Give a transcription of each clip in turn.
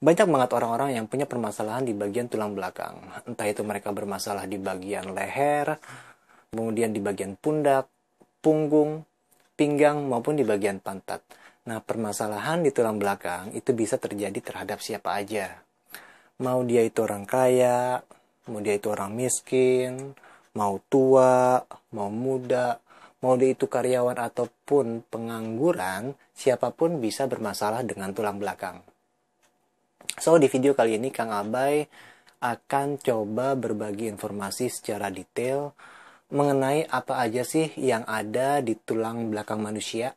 Banyak banget orang-orang yang punya permasalahan di bagian tulang belakang. Entah itu mereka bermasalah di bagian leher, kemudian di bagian pundak, punggung, pinggang, maupun di bagian pantat. Nah, permasalahan di tulang belakang itu bisa terjadi terhadap siapa aja. Mau dia itu orang kaya, mau dia itu orang miskin, mau tua, mau muda, mau dia itu karyawan ataupun pengangguran, siapapun bisa bermasalah dengan tulang belakang. So, di video kali ini Kang Abay akan coba berbagi informasi secara detail mengenai apa aja sih yang ada di tulang belakang manusia.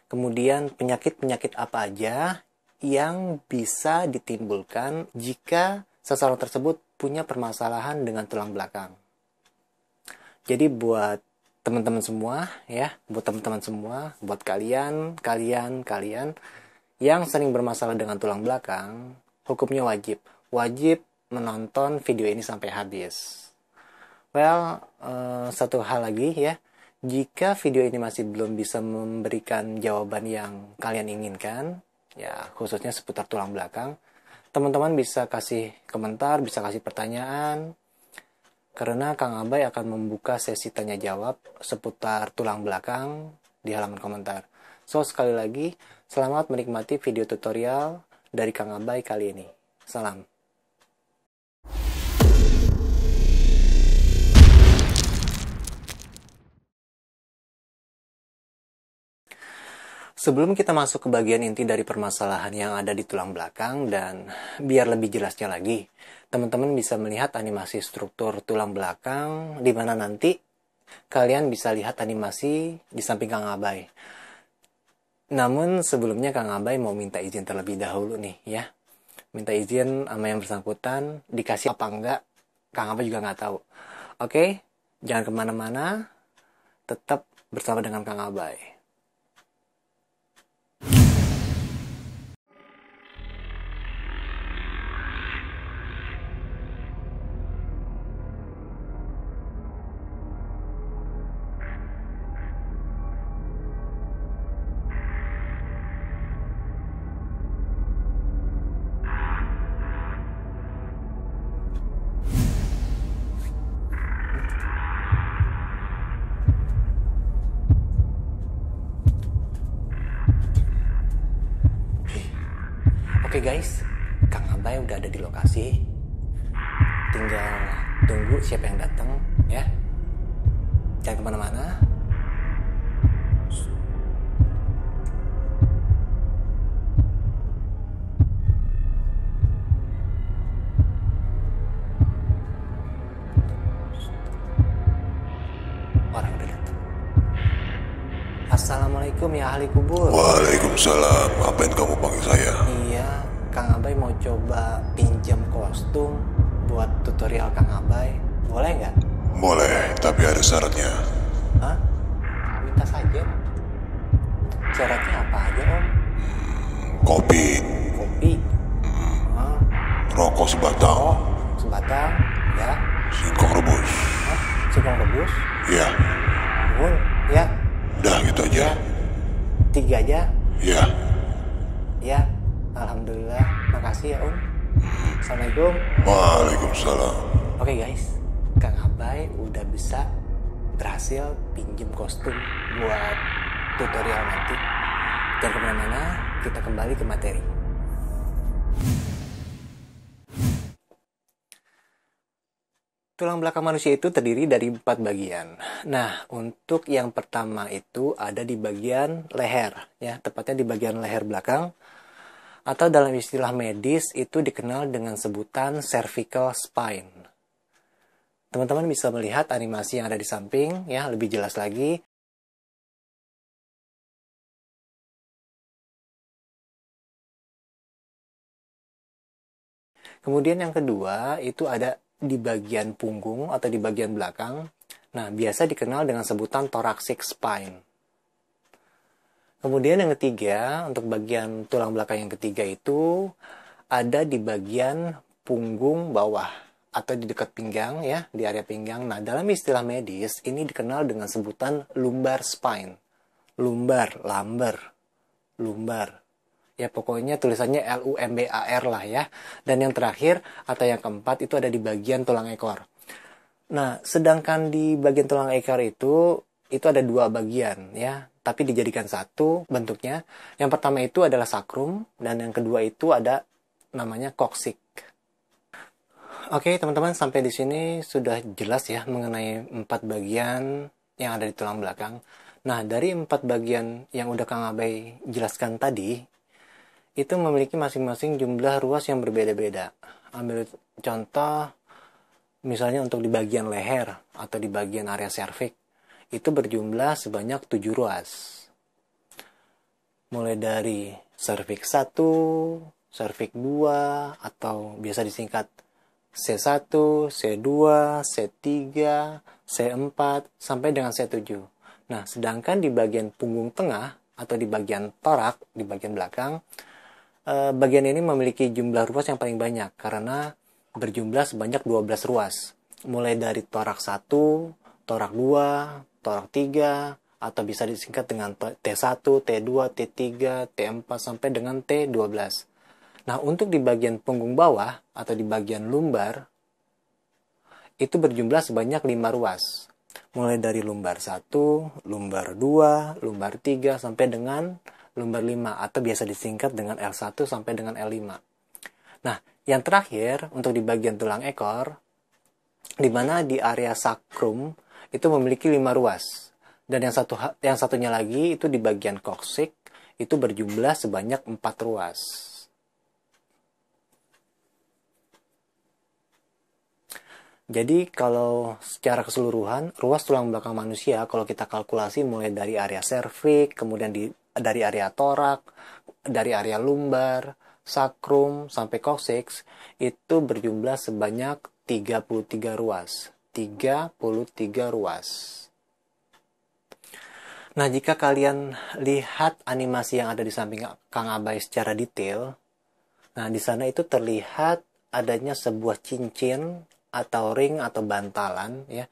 Kemudian penyakit-penyakit apa aja yang bisa ditimbulkan jika seseorang tersebut punya permasalahan dengan tulang belakang. Jadi buat teman-teman semua ya, buat kalian yang sering bermasalah dengan tulang belakang, hukumnya wajib menonton video ini sampai habis. Well, satu hal lagi ya, jika video ini masih belum bisa memberikan jawaban yang kalian inginkan, ya khususnya seputar tulang belakang, teman-teman bisa kasih komentar, bisa kasih pertanyaan, karena Kang Abay akan membuka sesi tanya jawab seputar tulang belakang di halaman komentar. So, sekali lagi, selamat menikmati video tutorial dari Kang Abay kali ini. Salam. Sebelum kita masuk ke bagian inti dari permasalahan yang ada di tulang belakang, dan biar lebih jelasnya lagi, teman-teman bisa melihat animasi struktur tulang belakang, di mana nanti kalian bisa lihat animasi di samping Kang Abay. Namun sebelumnya Kang Abay mau minta izin terlebih dahulu nih ya. Minta izin sama yang bersangkutan, dikasih apa enggak, Kang Abay juga nggak tahu. Oke, jangan kemana-mana, tetap bersama dengan Kang Abay. Oke guys, Kang Abay udah ada di lokasi. Tinggal tunggu siapa yang datang ya. Jangan kemana-mana. Orang udah datang. Assalamualaikum ya ahli kubur. Waalaikumsalam. Ngapain kamu panggil saya? Iya, Kang Abay mau coba pinjam kostum buat tutorial Kang Abay. Boleh nggak? Boleh, tapi ada syaratnya. Hah? Minta saja. Syaratnya apa aja om? Kopi, Kopi. Hah? rokok sebatang, Oh, sebatang. Ya. singkong rebus. Hah? Singkong rebus. Ya, Bun. Ya. udah gitu aja. Ya. 3 aja. Ya, Ya. Alhamdulillah. Makasih ya om. Assalamualaikum. waalaikumsalam. Oke guys, Kang Abay udah bisa berhasil pinjem kostum buat tutorial nanti. Jangan kemana-mana, kita kembali ke materi. Tulang belakang manusia itu terdiri dari 4 bagian. Nah, untuk yang pertama itu ada di bagian leher, ya, tepatnya di bagian leher belakang, atau dalam istilah medis itu dikenal dengan sebutan cervical spine. Teman-teman bisa melihat animasi yang ada di samping, ya, lebih jelas lagi. Kemudian yang kedua itu ada di bagian punggung atau di bagian belakang. Nah, biasa dikenal dengan sebutan thoracic spine. Kemudian yang ketiga, untuk bagian tulang belakang yang ketiga itu ada di bagian punggung bawah atau di dekat pinggang ya, di area pinggang. Nah, dalam istilah medis ini dikenal dengan sebutan lumbar spine. Lumbar. Ya pokoknya tulisannya lumbar lah ya. Dan yang terakhir atau yang keempat itu ada di bagian tulang ekor. Nah, sedangkan di bagian tulang ekor itu ada dua bagian ya, tapi dijadikan satu bentuknya. Yang pertama itu adalah sakrum dan yang kedua itu ada namanya koksik. Oke, teman-teman, sampai di sini sudah jelas ya mengenai 4 bagian yang ada di tulang belakang. Nah, dari 4 bagian yang udah Kang Abai jelaskan tadi, itu memiliki masing-masing jumlah ruas yang berbeda-beda. Ambil contoh, misalnya untuk di bagian leher atau di bagian area serviks, itu berjumlah sebanyak 7 ruas. Mulai dari serviks 1, serviks 2, atau biasa disingkat C1, C2, C3, C4, sampai dengan C7. Nah, sedangkan di bagian punggung tengah atau di bagian torak, di bagian belakang, bagian ini memiliki jumlah ruas yang paling banyak karena berjumlah sebanyak 12 ruas. Mulai dari torak 1, torak 2, torak 3, atau bisa disingkat dengan T1, T2, T3, T4, sampai dengan T12. Nah, untuk di bagian punggung bawah atau di bagian lumbar, itu berjumlah sebanyak 5 ruas. Mulai dari lumbar 1, lumbar 2, lumbar 3, sampai dengan lumbar 5, atau biasa disingkat dengan L1 sampai dengan L5. Nah, yang terakhir, untuk di bagian tulang ekor, di mana di area sakrum, itu memiliki 5 ruas. Dan yang satunya lagi, itu di bagian koksik, itu berjumlah sebanyak 4 ruas. Jadi kalau secara keseluruhan, ruas tulang belakang manusia kalau kita kalkulasi mulai dari area serviks, kemudian dari area torak, dari area lumbar, sakrum, sampai koksiks, itu berjumlah sebanyak 33 ruas. 33 ruas. Nah, jika kalian lihat animasi yang ada di samping Kang Abai secara detail, nah di sana itu terlihat adanya sebuah cincin atau ring atau bantalan ya,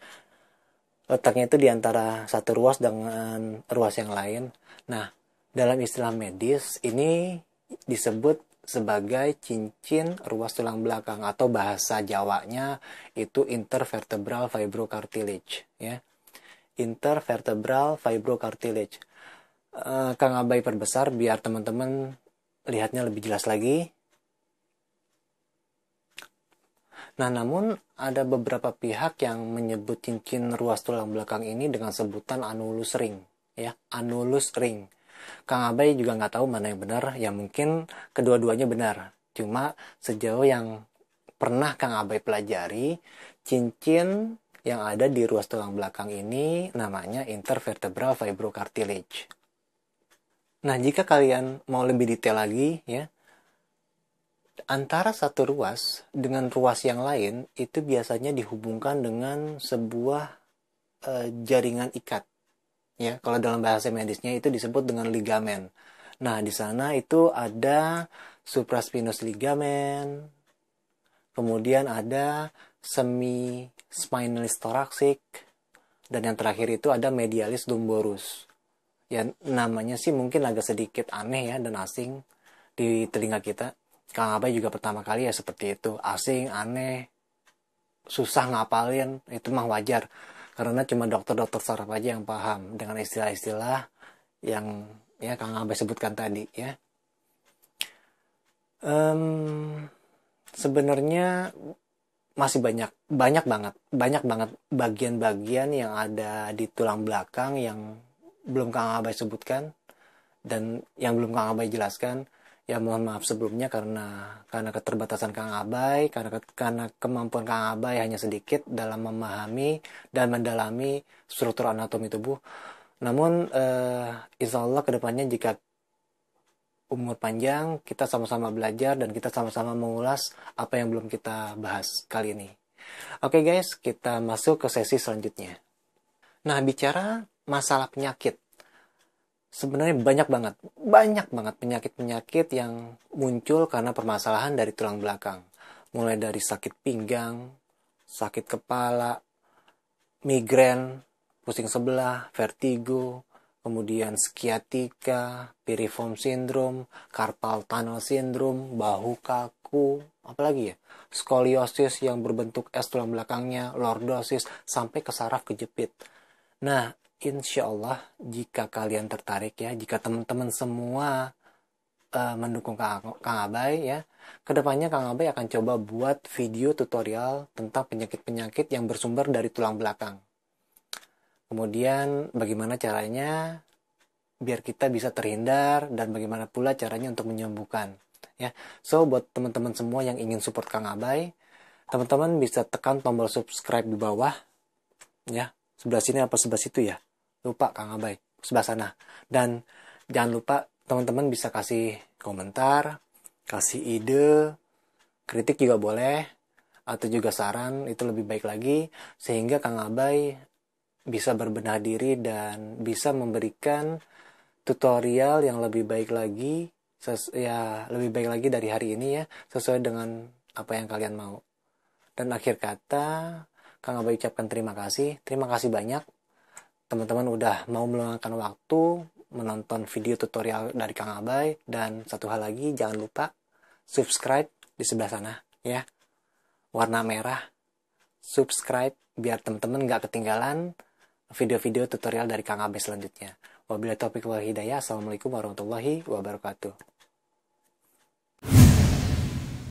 letaknya itu di antara satu ruas dengan ruas yang lain. Nah, dalam istilah medis ini disebut sebagai cincin ruas tulang belakang atau bahasa Jawanya itu intervertebral fibrocartilage ya. Intervertebral fibrocartilage. Kang Abai perbesar biar teman-teman lihatnya lebih jelas lagi. Nah, namun ada beberapa pihak yang menyebut cincin ruas tulang belakang ini dengan sebutan annulus ring, ya, annulus ring. Kang Abai juga nggak tahu mana yang benar, ya mungkin kedua-duanya benar. Cuma sejauh yang pernah Kang Abai pelajari, cincin yang ada di ruas tulang belakang ini namanya intervertebral fibrocartilage. Nah, jika kalian mau lebih detail lagi, ya, antara satu ruas dengan ruas yang lain itu biasanya dihubungkan dengan sebuah jaringan ikat. Ya, kalau dalam bahasa medisnya itu disebut dengan ligamen. Nah, di sana itu ada supraspinous ligament, kemudian ada semi-spinalis thoracic, dan yang terakhir itu ada medialis lumborus. Ya, namanya sih mungkin agak sedikit aneh ya dan asing di telinga kita. Kang Abai juga pertama kali ya seperti itu, asing, aneh, susah ngapalin, itu mah wajar. Karena cuma dokter-dokter saraf aja yang paham dengan istilah-istilah yang ya Kang Abai sebutkan tadi ya. Sebenarnya masih banyak banget bagian-bagian yang ada di tulang belakang yang belum Kang Abai sebutkan dan yang belum Kang Abai jelaskan. Ya mohon maaf sebelumnya karena keterbatasan Kang Abai, karena kemampuan Kang Abai hanya sedikit dalam memahami dan mendalami struktur anatomi tubuh. Namun insya Allah kedepannya jika umur panjang, kita sama-sama belajar dan kita sama-sama mengulas apa yang belum kita bahas kali ini. Oke guys, kita masuk ke sesi selanjutnya. Nah, bicara masalah penyakit. Sebenarnya banyak banget penyakit-penyakit yang muncul karena permasalahan dari tulang belakang. Mulai dari sakit pinggang, sakit kepala, migrain, pusing sebelah, vertigo, kemudian sciatica, piriform syndrome, carpal tunnel syndrome, bahu kaku, apalagi ya, skoliosis yang berbentuk S tulang belakangnya, lordosis, sampai ke saraf kejepit. Nah, insya Allah jika kalian tertarik ya, jika teman-teman semua mendukung Kang Abai ya, kedepannya Kang Abai akan coba buat video tutorial tentang penyakit-penyakit yang bersumber dari tulang belakang. Kemudian bagaimana caranya biar kita bisa terhindar dan bagaimana pula caranya untuk menyembuhkan ya. So buat teman-teman semua yang ingin support Kang Abai, teman-teman bisa tekan tombol subscribe di bawah ya. Sebelah sini apa sebelah situ ya? Lupa Kang Abai, sebelah sana. Dan jangan lupa teman-teman bisa kasih komentar, kasih ide, kritik juga boleh, atau juga saran, itu lebih baik lagi, sehingga Kang Abai bisa berbenah diri dan bisa memberikan tutorial yang lebih baik lagi, lebih baik lagi dari hari ini ya, sesuai dengan apa yang kalian mau. Dan akhir kata, Kang Abai ucapkan terima kasih banyak teman-teman udah mau meluangkan waktu menonton video tutorial dari Kang Abai. Dan satu hal lagi, jangan lupa subscribe di sebelah sana ya, warna merah, subscribe biar teman-teman gak ketinggalan video-video tutorial dari Kang Abai selanjutnya. Wabillahi taufiq wal hidayah. Assalamualaikum warahmatullahi wabarakatuh.